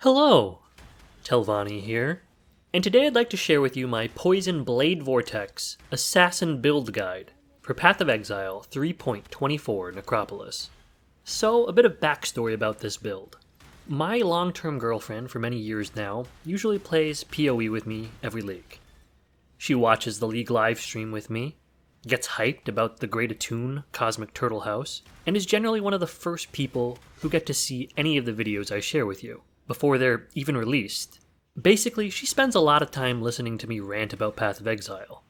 Hello, Telvanni here, and today I'd like to share with you my Poison Blade Vortex Assassin Build Guide for Path of Exile 3.24 Necropolis. So, a bit of backstory about this build. My long-term girlfriend for many years now usually plays PoE with me every league. She watches the league livestream with me, gets hyped about the Great Attune Cosmic Turtle House, and is generally one of the first people who get to see any of the videos I share with you before they're even released. Basically, she spends a lot of time listening to me rant about Path of Exile.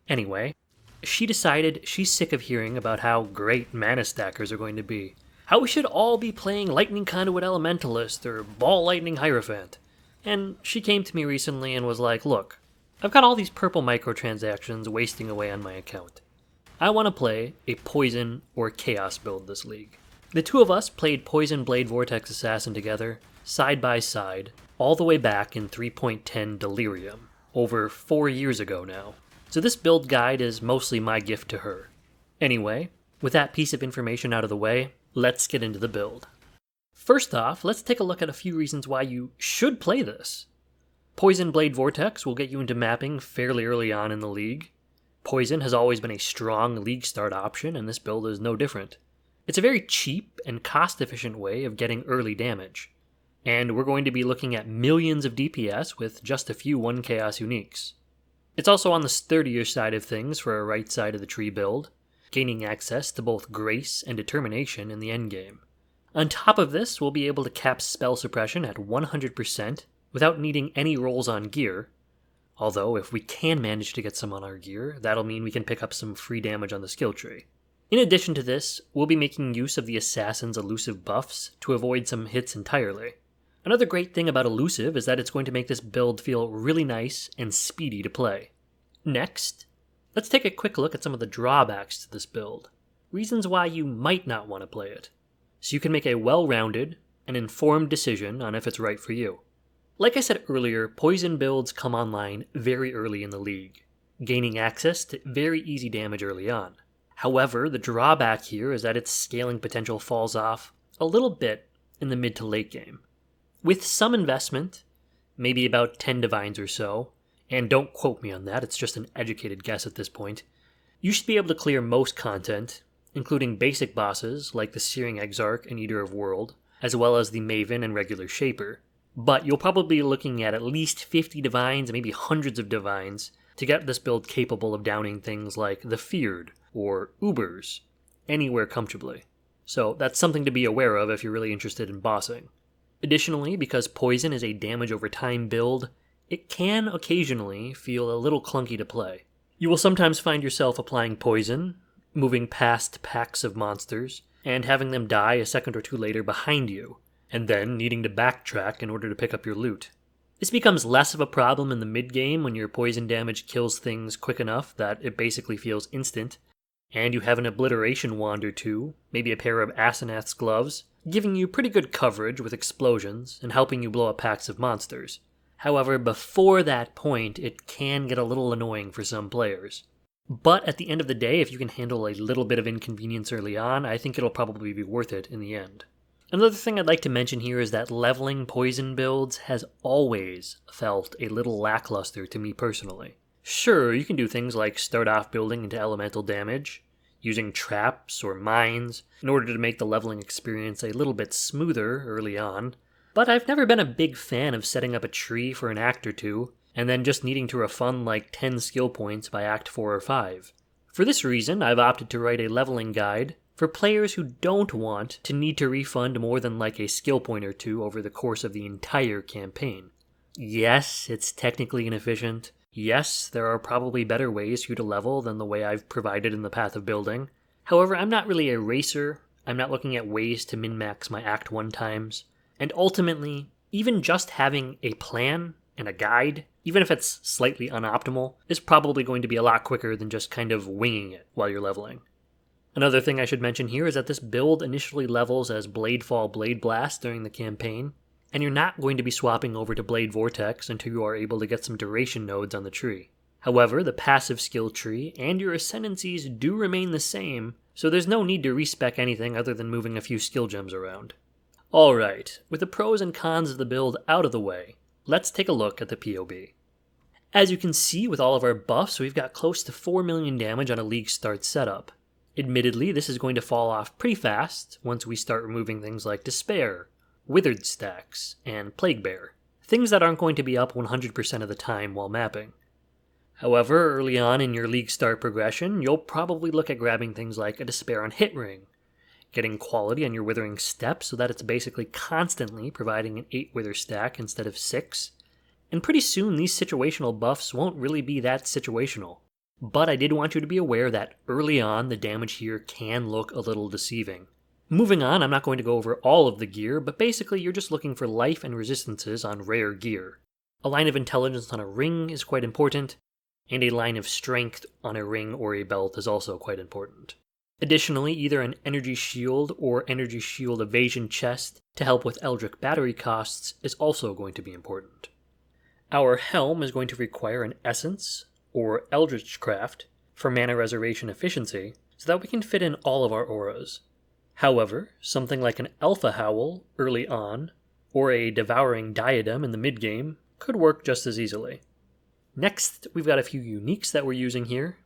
Anyway, she decided she's sick of hearing about how great mana stackers are going to be, how we should all be playing Lightning Conduit Elementalist or Ball Lightning Hierophant. And she came to me recently and was like, look, I've got all these purple microtransactions wasting away on my account. I want to play a Poison or Chaos build this league. The two of us played Poison Blade Vortex Assassin together, side by side, all the way back in 3.10 Delirium, over 4 years ago now. So this build guide is mostly my gift to her. Anyway, with that piece of information out of the way, let's get into the build. First off, let's take a look at a few reasons why you should play this. Poison Blade Vortex will get you into mapping fairly early on in the league. Poison has always been a strong league start option, and this build is no different. It's a very cheap and cost-efficient way of getting early damage. And we're going to be looking at millions of DPS with just a few 1 Chaos uniques. It's also on the sturdier side of things for a right side of the tree build, gaining access to both Grace and Determination in the endgame. On top of this, we'll be able to cap spell suppression at 100% without needing any rolls on gear, although if we can manage to get some on our gear, that'll mean we can pick up some free damage on the skill tree. In addition to this, we'll be making use of the Assassin's elusive buffs to avoid some hits entirely. Another great thing about elusive is that it's going to make this build feel really nice and speedy to play. Next, let's take a quick look at some of the drawbacks to this build, reasons why you might not want to play it, so you can make a well-rounded and informed decision on if it's right for you. Like I said earlier, poison builds come online very early in the league, gaining access to very easy damage early on. However, the drawback here is that its scaling potential falls off a little bit in the mid to late game. With some investment, maybe about 10 divines or so, and don't quote me on that, it's just an educated guess at this point, you should be able to clear most content, including basic bosses like the Searing Exarch and Eater of World, as well as the Maven and regular Shaper. But you'll probably be looking at least 50 divines, maybe hundreds of divines, to get this build capable of downing things like the Feared or Ubers anywhere comfortably. So that's something to be aware of if you're really interested in bossing. Additionally, because Poison is a damage over time build, it can occasionally feel a little clunky to play. You will sometimes find yourself applying Poison, moving past packs of monsters, and having them die a second or two later behind you, and then needing to backtrack in order to pick up your loot. This becomes less of a problem in the mid-game when your poison damage kills things quick enough that it basically feels instant, and you have an obliteration wand or two, maybe a pair of Asenath's gloves, giving you pretty good coverage with explosions and helping you blow up packs of monsters. However, before that point, it can get a little annoying for some players. But at the end of the day, if you can handle a little bit of inconvenience early on, I think it'll probably be worth it in the end. Another thing I'd like to mention here is that leveling poison builds has always felt a little lackluster to me personally. Sure, you can do things like start off building into elemental damage, using traps or mines in order to make the leveling experience a little bit smoother early on, but I've never been a big fan of setting up a tree for an act or two, and then just needing to refund like 10 skill points by Act 4 or 5. For this reason, I've opted to write a leveling guide for players who don't want to need to refund more than like a skill point or two over the course of the entire campaign. Yes, it's technically inefficient. Yes, there are probably better ways for you to level than the way I've provided in the Path of Building. However, I'm not really a racer. I'm not looking at ways to min-max my Act 1 times. And ultimately, even just having a plan and a guide, even if it's slightly unoptimal, is probably going to be a lot quicker than just kind of winging it while you're leveling. Another thing I should mention here is that this build initially levels as Bladefall Blade Blast during the campaign, and you're not going to be swapping over to Blade Vortex until you are able to get some duration nodes on the tree. However, the passive skill tree and your ascendancies do remain the same, so there's no need to respec anything other than moving a few skill gems around. Alright, with the pros and cons of the build out of the way, let's take a look at the PoB. As you can see with all of our buffs, we've got close to 4 million damage on a league start setup. Admittedly, this is going to fall off pretty fast once we start removing things like Despair, Withered Stacks, and Plague Bear, things that aren't going to be up 100% of the time while mapping. However, early on in your league start progression, you'll probably look at grabbing things like a Despair on Hit Ring, getting quality on your Withering Step so that it's basically constantly providing an 8 Wither stack instead of 6, and pretty soon these situational buffs won't really be that situational. But I did want you to be aware that early on the damage here can look a little deceiving. Moving on, I'm not going to go over all of the gear, but basically you're just looking for life and resistances on rare gear. A line of intelligence on a ring is quite important, and a line of strength on a ring or a belt is also quite important. Additionally, either an energy shield or energy shield evasion chest to help with Eldritch battery costs is also going to be important. Our helm is going to require an essence, or Eldritch Craft, for mana reservation efficiency, so that we can fit in all of our auras. However, something like an Alpha Howl early on, or a Devouring Diadem in the mid-game, could work just as easily. Next, we've got a few uniques that we're using here.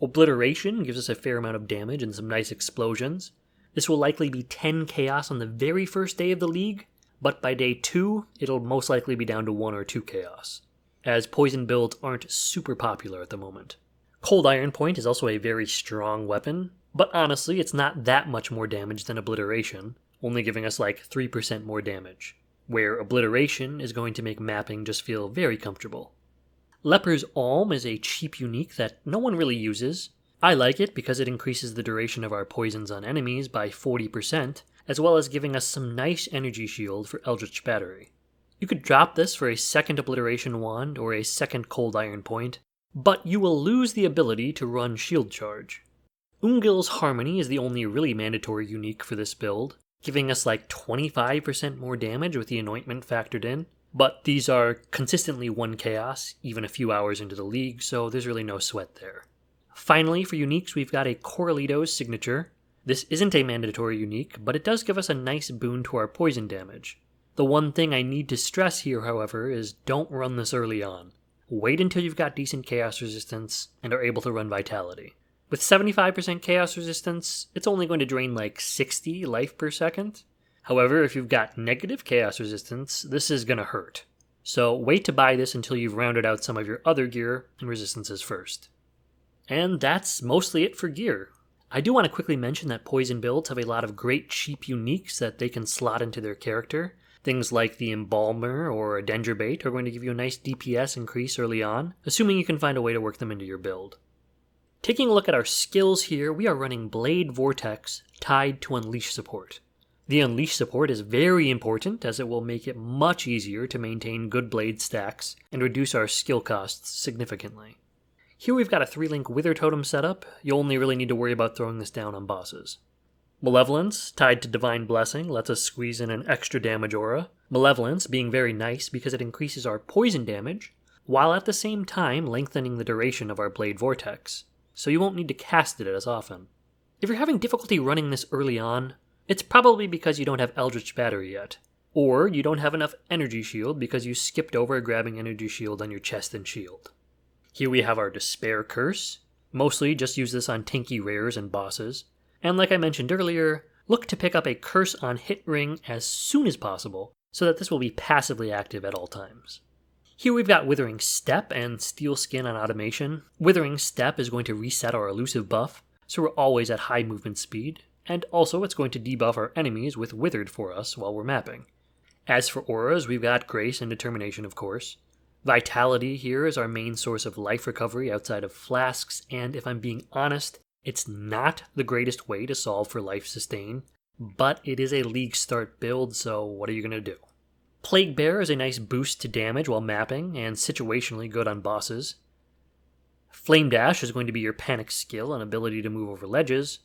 Obliteration gives us a fair amount of damage and some nice explosions. This will likely be 10 chaos on the very first day of the league, but by day 2, it'll most likely be down to 1 or 2 chaos, as poison builds aren't super popular at the moment. Cold Iron Point is also a very strong weapon, but honestly it's not that much more damage than Obliteration, only giving us like 3% more damage, where Obliteration is going to make mapping just feel very comfortable. Leper's Alm is a cheap unique that no one really uses. I like it because it increases the duration of our poisons on enemies by 40%, as well as giving us some nice energy shield for Eldritch Battery. You could drop this for a second Obliteration Wand or a second Cold Iron Point, but you will lose the ability to run Shield Charge. Ungil's Harmony is the only really mandatory unique for this build, giving us like 25% more damage with the Anointment factored in, but these are consistently 1 chaos, even a few hours into the league, so there's really no sweat there. Finally, for uniques, we've got a Coralito's Signature. This isn't a mandatory unique, but it does give us a nice boon to our poison damage. The one thing I need to stress here, however, is don't run this early on. Wait until you've got decent chaos resistance and are able to run Vitality. With 75% chaos resistance, it's only going to drain like 60 life per second. However, if you've got negative chaos resistance, this is going to hurt. So wait to buy this until you've rounded out some of your other gear and resistances first. And that's mostly it for gear. I do want to quickly mention that poison builds have a lot of great cheap uniques that they can slot into their character. Things like the Embalmer or a Dendrobate are going to give you a nice DPS increase early on, assuming you can find a way to work them into your build. Taking a look at our skills here, we are running Blade Vortex tied to Unleash support. The Unleash support is very important as it will make it much easier to maintain good blade stacks and reduce our skill costs significantly. Here we've got a 3-link Wither Totem setup. You'll only really need to worry about throwing this down on bosses. Malevolence, tied to Divine Blessing, lets us squeeze in an extra damage aura. Malevolence being very nice because it increases our poison damage, while at the same time lengthening the duration of our Blade Vortex, so you won't need to cast it as often. If you're having difficulty running this early on, it's probably because you don't have Eldritch Battery yet, or you don't have enough Energy Shield because you skipped over grabbing Energy Shield on your chest and shield. Here we have our Despair Curse. Mostly just use this on tanky rares and bosses. And like I mentioned earlier, look to pick up a Curse on Hit Ring as soon as possible, so that this will be passively active at all times. Here we've got Withering Step and Steel Skin on Automation. Withering Step is going to reset our elusive buff, so we're always at high movement speed, and also it's going to debuff our enemies with Withered for us while we're mapping. As for auras, we've got Grace and Determination, of course. Vitality here is our main source of life recovery outside of flasks, and if I'm being honest, it's not the greatest way to solve for life sustain, but it is a league start build, so what are you going to do? Plague Bear is a nice boost to damage while mapping, and situationally good on bosses. Flame Dash is going to be your panic skill and ability to move over ledges.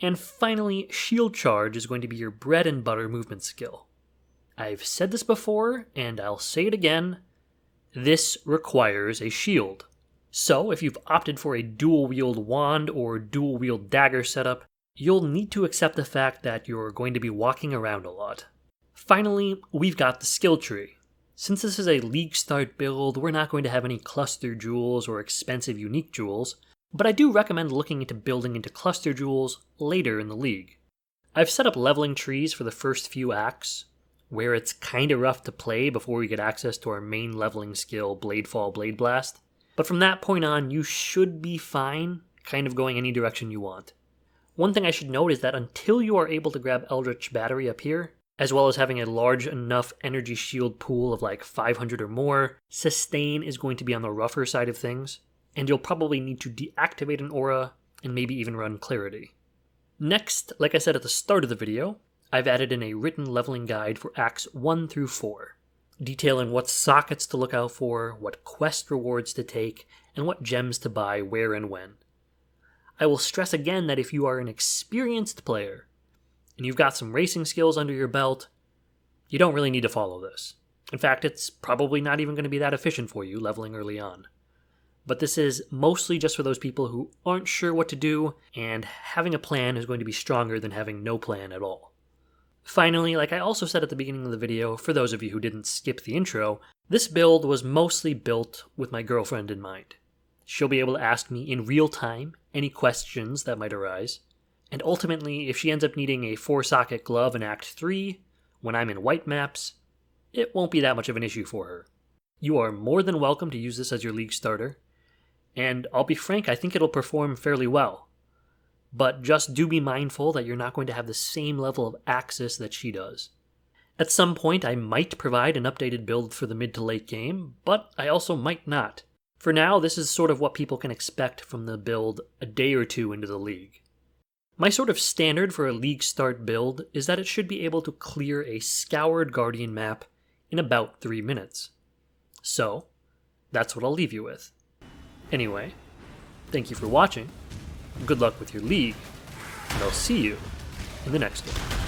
And finally, Shield Charge is going to be your bread and butter movement skill. I've said this before, and I'll say it again, this requires a shield. So if you've opted for a dual-wield wand or dual-wield dagger setup, you'll need to accept the fact that you're going to be walking around a lot. Finally, we've got the skill tree. Since this is a league start build, we're not going to have any cluster jewels or expensive unique jewels, but I do recommend looking into building into cluster jewels later in the league. I've set up leveling trees for the first few acts, where it's kinda rough to play before we get access to our main leveling skill, Bladefall Blade Blast, but from that point on, you should be fine, kind of going any direction you want. One thing I should note is that until you are able to grab Eldritch Battery up here, as well as having a large enough energy shield pool of like 500 or more, sustain is going to be on the rougher side of things, and you'll probably need to deactivate an aura and maybe even run clarity. Next, like I said at the start of the video, I've added in a written leveling guide for Acts 1 through 4, detailing what sockets to look out for, what quest rewards to take, and what gems to buy where and when. I will stress again that if you are an experienced player, and you've got some racing skills under your belt, you don't really need to follow this. In fact, it's probably not even going to be that efficient for you leveling early on. But this is mostly just for those people who aren't sure what to do, and having a plan is going to be stronger than having no plan at all. Finally, like I also said at the beginning of the video, for those of you who didn't skip the intro, this build was mostly built with my girlfriend in mind. She'll be able to ask me in real time any questions that might arise, and ultimately, if she ends up needing a 4-socket glove in Act 3, when I'm in white maps, it won't be that much of an issue for her. You are more than welcome to use this as your league starter, and I'll be frank, I think it'll perform fairly well. But just do be mindful that you're not going to have the same level of access that she does. At some point, I might provide an updated build for the mid to late game, but I also might not. For now, this is sort of what people can expect from the build a day or two into the league. My sort of standard for a league start build is that it should be able to clear a scoured Guardian map in about 3 minutes. So, that's what I'll leave you with. Anyway, thank you for watching, good luck with your league, and I'll see you in the next one.